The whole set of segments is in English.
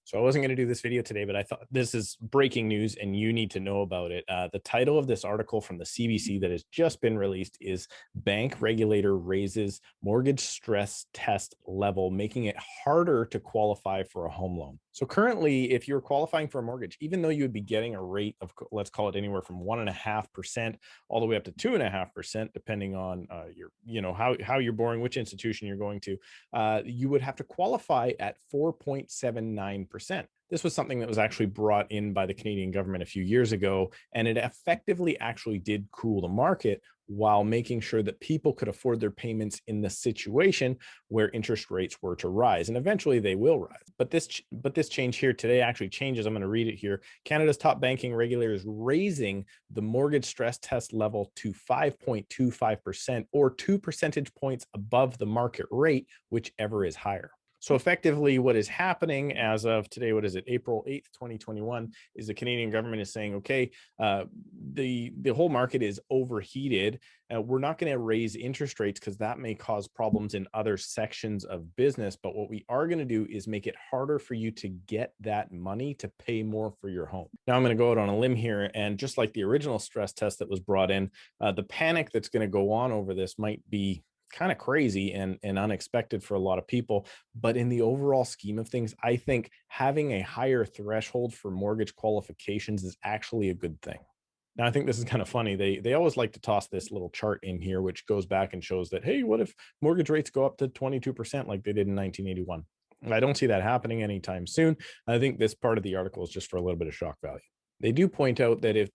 So I wasn't going to do this video today, but I thought this is breaking news and you need to know about it. The title of this article from the CBC that has just been released is Bank Regulator Raises Mortgage Stress Test Level, making it harder to qualify for a home loan. So currently, if you're qualifying for a mortgage, even though you would be getting a rate of, let's call it anywhere from 1.5% all the way up to 2.5%, depending on how you're borrowing, which institution you're going to, you would have to qualify at 4.79%. This was something that was actually brought in by the Canadian government a few years ago, and it effectively actually did cool the market while making sure that people could afford their payments in the situation where interest rates were to rise. And eventually they will rise. But this change here today actually changes. I'm going to read it here. Canada's top banking regulator is raising the mortgage stress test level to 5.25%, or 2 percentage points above the market rate, whichever is higher. So effectively, what is happening as of today, what is it, April 8th, 2021, is the Canadian government is saying, okay, the whole market is overheated. We're not going to raise interest rates because that may cause problems in other sections of business. But what we are going to do is make it harder for you to get that money to pay more for your home. Now, I'm going to go out on a limb here. And just like the original stress test that was brought in, the panic that's going to go on over this might be kind of crazy and unexpected for a lot of people. But in the overall scheme of things, I think having a higher threshold for mortgage qualifications is actually a good thing. Now, I think this is kind of funny. They always like to toss this little chart in here, which goes back and shows that, hey, what if mortgage rates go up to 22% like they did in 1981? I don't see that happening anytime soon. I think this part of the article is just for a little bit of shock value. They do point out that if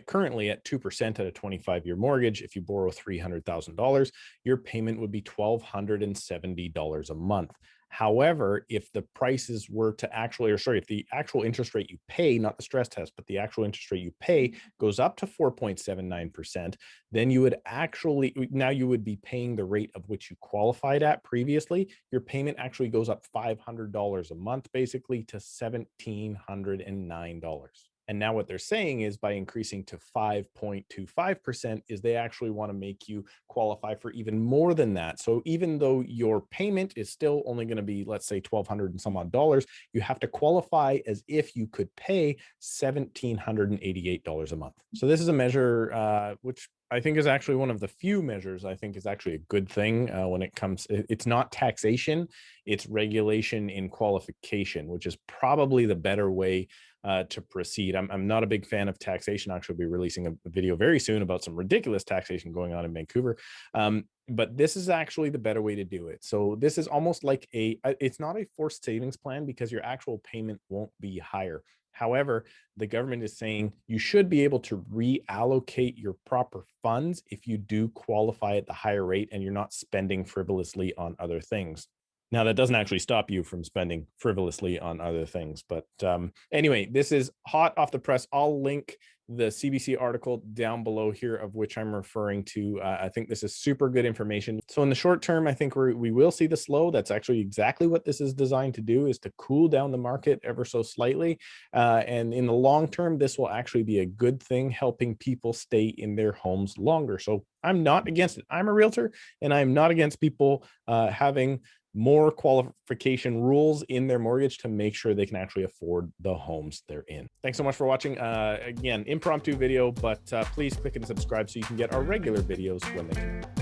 currently at 2% at a 25-year mortgage, if you borrow $300,000, your payment would be $1,270 a month. However, if the prices were to actually, if the actual interest rate you pay, not the stress test, but the actual interest rate you pay goes up to 4.79%, then you would you would be paying the rate of which you qualified at previously. Your payment actually goes up $500 a month, basically to $1,709. And now what they're saying is by increasing to 5.25% is they actually want to make you qualify for even more than that. So even though your payment is still only going to be, let's say, $1,200 and some odd dollars, you have to qualify as if you could pay $1,788 a month. So this is a measure which I think is actually one of the few measures I think is actually a good thing when it comes. It's not taxation, it's regulation in qualification, which is probably the better way to proceed. I'm not a big fan of taxation. I'll actually be releasing a video very soon about some ridiculous taxation going on in Vancouver. But this is actually the better way to do it. So this is almost like it's not a forced savings plan because your actual payment won't be higher. However, the government is saying you should be able to reallocate your proper funds if you do qualify at the higher rate and you're not spending frivolously on other things. Now, that doesn't actually stop you from spending frivolously on other things. But anyway, this is hot off the press. I'll link the CBC article down below here of which I'm referring to. I think this is super good information. So in the short term, I think we will see the slow. That's actually exactly what this is designed to do, is to cool down the market ever so slightly. And in the long term, this will actually be a good thing, helping people stay in their homes longer. So I'm not against it. I'm a realtor and I'm not against people having more qualification rules in their mortgage to make sure they can actually afford the homes they're in. Thanks so much for watching. Again, impromptu video, but please click and subscribe so you can get our regular videos when they come.